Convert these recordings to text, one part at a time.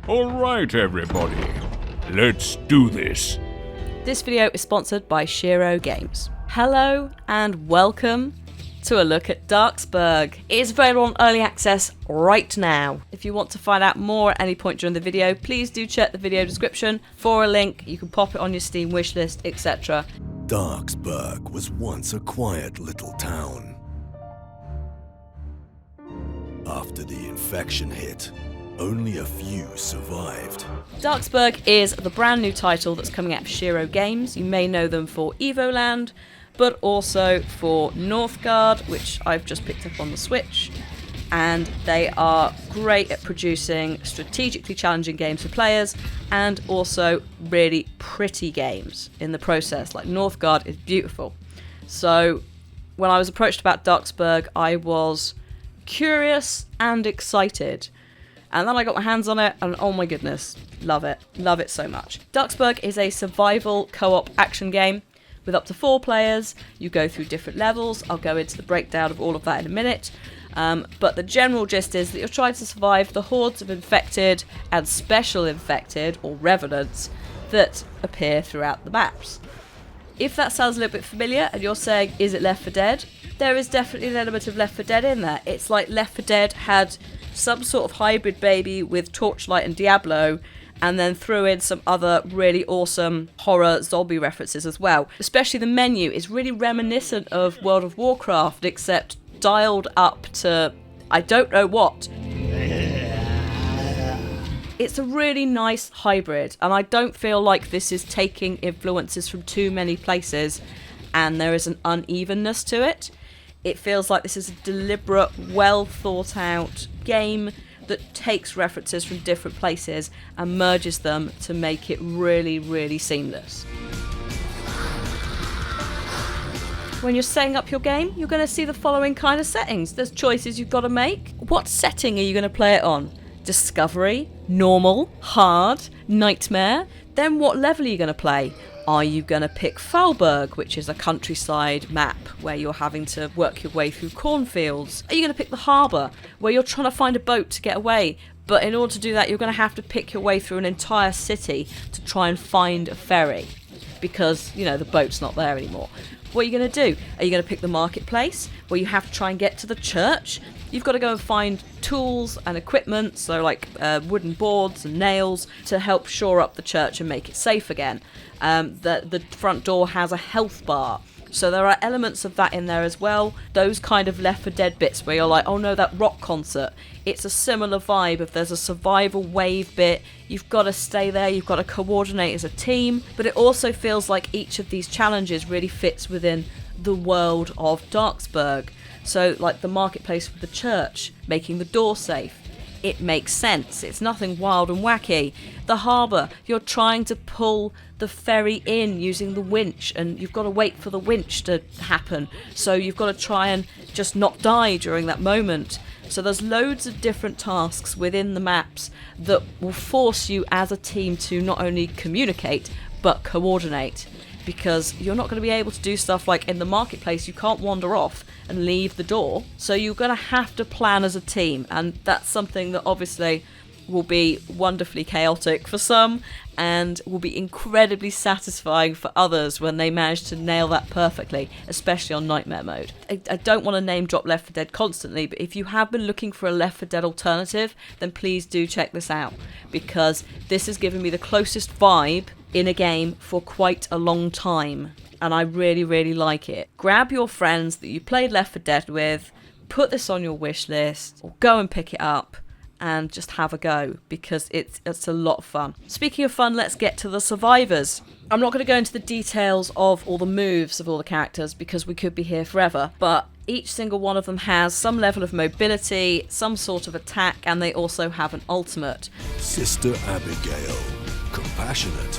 Alright everybody, let's do this. This video is sponsored by Shiro Games. Hello and welcome to a look at Darksburg. It is available on early access right now. If you want to find out more at any point during the video, please do check the video description for a link. You can pop it on your Steam wishlist, etc. Darksburg was once a quiet little town. After the infection hit, only a few survived. Darksburg is the brand new title that's coming out of Shiro Games. You may know them for Evoland, but also for Northgard, which I've just picked up on the Switch. And they are great at producing strategically challenging games for players and also really pretty games in the process. Like Northgard is beautiful. So when I was approached about Darksburg, I was curious and excited. And then I got my hands on it and oh my goodness, love it. Love it so much. Darksburg is a survival co-op action game with up to 4 players. You go through different levels. I'll go into the breakdown of all of that in a minute. But the general gist is that you're trying to survive the hordes of infected and special infected, or revenants, that appear throughout the maps. If that sounds a little bit familiar and you're saying, is it Left 4 Dead? There is definitely an element of Left 4 Dead in there. It's like Left 4 Dead had some sort of hybrid baby with Torchlight and Diablo, and then threw in some other really awesome horror zombie references as well. Especially the menu is really reminiscent of World of Warcraft, except dialed up to I don't know what. It's a really nice hybrid, and I don't feel like this is taking influences from too many places and there is an unevenness to it. It feels like this is a deliberate, well thought out game that takes references from different places and merges them to make it really, really seamless. When you're setting up your game, you're going to see the following kind of settings. There's choices you've got to make. What setting are you going to play it on? Discovery, normal, hard, nightmare? Then what level are you going to play? Are you going to pick Falberg, which is a countryside map where you're having to work your way through cornfields? Are you going to pick the harbour, where you're trying to find a boat to get away? But in order to do that, you're going to have to pick your way through an entire city to try and find a ferry, because, you know, the boat's not there anymore. What are you going to do? Are you going to pick the marketplace, where you have to try and get to the church? You've got to go and find tools and equipment, so like wooden boards and nails, to help shore up the church and make it safe again. The front door has a health bar, so there are elements of that in there as well. Those kind of Left 4 Dead bits where you're like, oh no, that rock concert. It's a similar vibe. If there's a survival wave bit, you've got to stay there, you've got to coordinate as a team. But it also feels like each of these challenges really fits within the world of Darksburg. So like the marketplace with the church, making the door safe. It makes sense. It's nothing wild and wacky. The harbour, you're trying to pull the ferry in using the winch, and you've got to wait for the winch to happen. So you've got to try and just not die during that moment. So there's loads of different tasks within the maps that will force you as a team to not only communicate, but coordinate. Because you're not going to be able to do stuff like in the marketplace, you can't wander off and leave the door. So you're going to have to plan as a team. And that's something that obviously will be wonderfully chaotic for some and will be incredibly satisfying for others when they manage to nail that perfectly, especially on Nightmare mode. I don't want to name drop Left 4 Dead constantly, but if you have been looking for a Left 4 Dead alternative, then please do check this out, because this has given me the closest vibe in a game for quite a long time, and I really, really like it. Grab your friends that you played Left 4 Dead with, put this on your wish list, or go and pick it up and just have a go, because it's a lot of fun. Speaking of fun, let's get to the survivors. I'm not going to go into the details of all the moves of all the characters because we could be here forever, but each single one of them has some level of mobility, some sort of attack, and they also have an ultimate. Sister Abigail, compassionate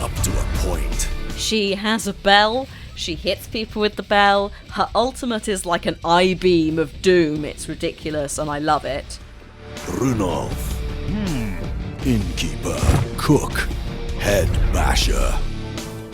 up to a point. She has a bell. She hits people with the bell. Her ultimate is like an I-beam of doom. It's ridiculous and I love it. Runolf, innkeeper, cook, head basher.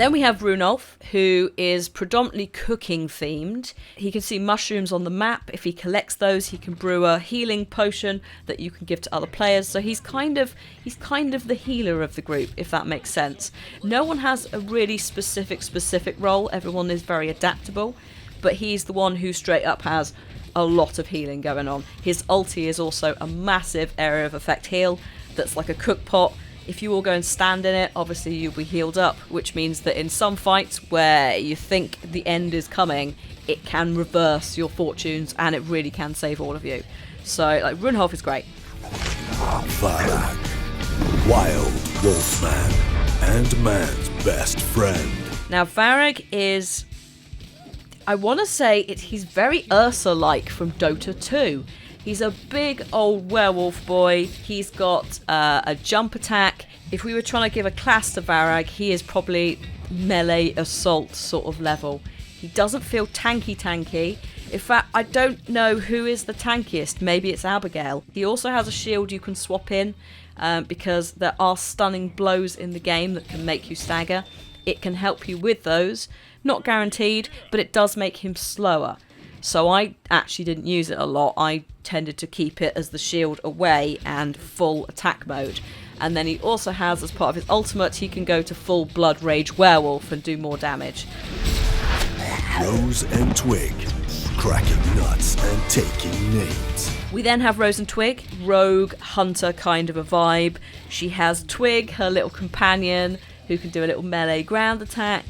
Then we have Runolf, who is predominantly cooking themed. He can see mushrooms on the map. If he collects those, he can brew a healing potion that you can give to other players. So he's kind of the healer of the group, if that makes sense. No one has a really specific role. Everyone is very adaptable, but he's the one who straight up has a lot of healing going on. His ulti is also a massive area of effect heal that's like a cook pot. If you all go and stand in it, obviously you'll be healed up, which means that in some fights where you think the end is coming, it can reverse your fortunes and it really can save all of you. So, like, Runolf is great. Varag, wild wolfman, and man's best friend. Now, Varag is, I want to say he's very Ursa-like from Dota 2. He's a big old werewolf boy. He's got a jump attack. If we were trying to give a class to Varag, he is probably melee assault sort of level. He doesn't feel tanky. In fact, I don't know who is the tankiest. Maybe it's Abigail. He also has a shield you can swap in because there are stunning blows in the game that can make you stagger. It can help you with those. Not guaranteed, but it does make him slower. So I actually didn't use it a lot. I tended to keep it as the shield away and full attack mode. And then he also has, as part of his ultimate, he can go to full blood rage werewolf and do more damage. Rose and Twig, cracking nuts and taking names. We then have Rose and Twig, rogue hunter kind of a vibe. She has Twig, her little companion, who can do a little melee ground attack.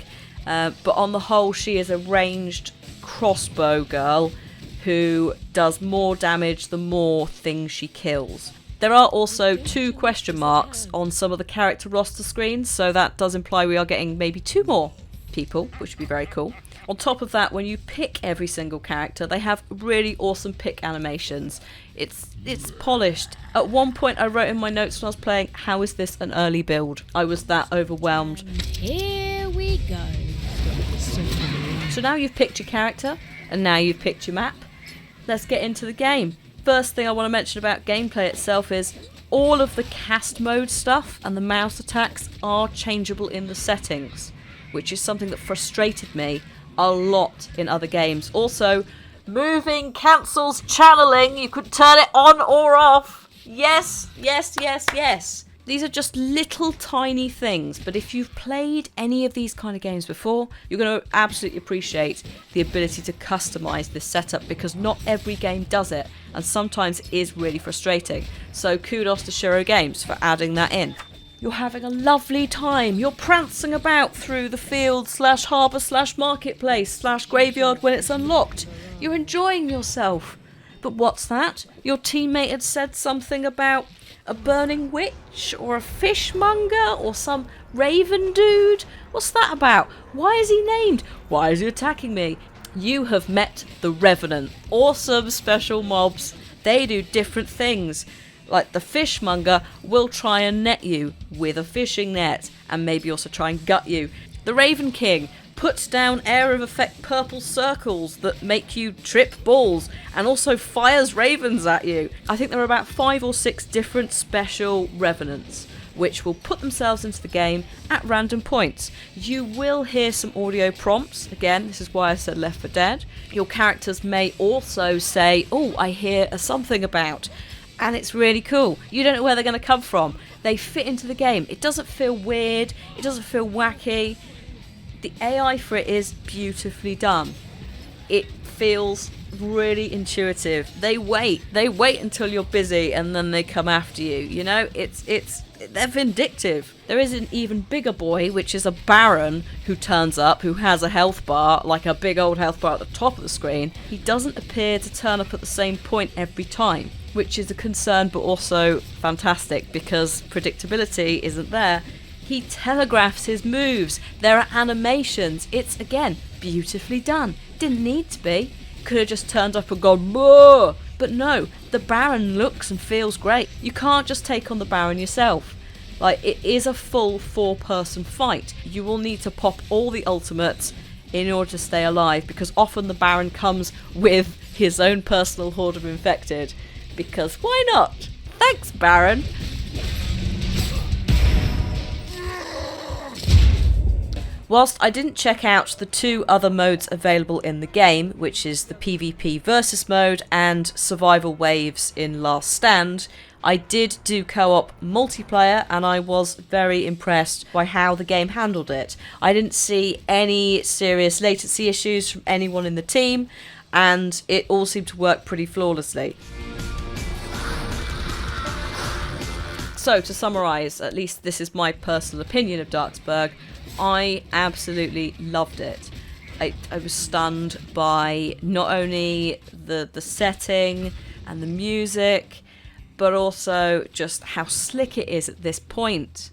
But on the whole, she is a ranged crossbow girl who does more damage the more things she kills. There are also 2 question marks on some of the character roster screens, so that does imply we are getting maybe 2 more people, which would be very cool. On top of that, when you pick every single character, they have really awesome pick animations. It's polished. At one point I wrote in my notes when I was playing, how is this an early build? I was that overwhelmed. Here we go. So now you've picked your character, and now you've picked your map. Let's get into the game. First thing I want to mention about gameplay itself is all of the cast mode stuff and the mouse attacks are changeable in the settings, which is something that frustrated me a lot in other games. Also, moving cancels channeling. You could turn it on or off. Yes. These are just little tiny things, but if you've played any of these kind of games before, you're going to absolutely appreciate the ability to customize this setup, because not every game does it, and sometimes it is really frustrating. So kudos to Shiro Games for adding that in. You're having a lovely time. You're prancing about through the field /harbour /marketplace /graveyard when it's unlocked. You're enjoying yourself. But what's that? Your teammate had said something about a burning witch or a fishmonger or some raven dude. What's that about? Why is he named? Why is he attacking me? You have met the Revenant. Awesome special mobs. They do different things. Like the fishmonger will try and net you with a fishing net and maybe also try and gut you. The Raven King puts down area of effect purple circles that make you trip balls and also fires ravens at you. I think there are about 5 or 6 different special revenants which will put themselves into the game at random points. You will hear some audio prompts. Again, this is why I said Left 4 Dead. Your characters may also say, oh, I hear a something about, and it's really cool. You don't know where they're going to come from. They fit into the game. It doesn't feel weird. It doesn't feel wacky. The AI for it is beautifully done. It feels really intuitive. They wait until you're busy and then they come after you. You know, they're vindictive. There is an even bigger boy, which is a Baron who turns up, who has a health bar, like a big old health bar at the top of the screen. He doesn't appear to turn up at the same point every time, which is a concern but also fantastic because predictability isn't there. He telegraphs his moves. There are animations. It's, again, beautifully done. Didn't need to be. Could have just turned up and gone, whoa! But no, the Baron looks and feels great. You can't just take on the Baron yourself. Like, it is a full 4-person fight. You will need to pop all the ultimates in order to stay alive, because often the Baron comes with his own personal horde of infected. Because why not? Thanks, Baron! Whilst I didn't check out the 2 other modes available in the game, which is the PvP versus mode and survival waves in Last Stand, I did do co-op multiplayer and I was very impressed by how the game handled it. I didn't see any serious latency issues from anyone in the team, and it all seemed to work pretty flawlessly. So to summarise, at least this is my personal opinion of Darksburg, I absolutely loved it. I was stunned by not only the setting and the music, but also just how slick it is at this point.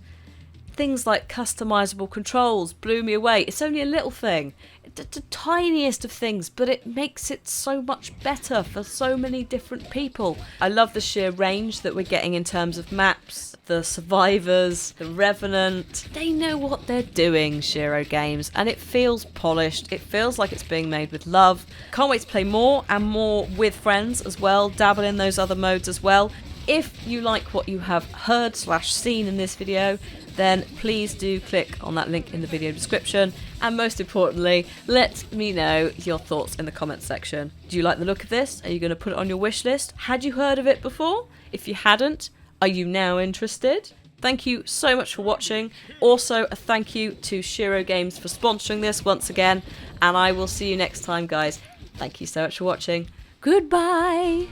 Things like customisable controls blew me away. It's only a little thing, the tiniest of things, but it makes it so much better for so many different people. I love the sheer range that we're getting in terms of maps, the survivors, the revenant. They know what they're doing, Shiro Games, and it feels polished. It feels like it's being made with love. Can't wait to play more and more with friends as well, dabble in those other modes as well. If you like what you have heard/seen in this video, then please do click on that link in the video description, and most importantly, let me know your thoughts in the comments section. Do you like the look of this? Are you going to put it on your wish list? Had you heard of it before? If you hadn't, are you now interested? Thank you so much for watching. Also, a thank you to Shiro Games for sponsoring this once again, and I will see you next time, guys. Thank you so much for watching. Goodbye!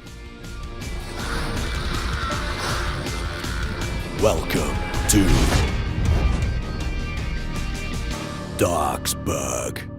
Welcome to Darksburg.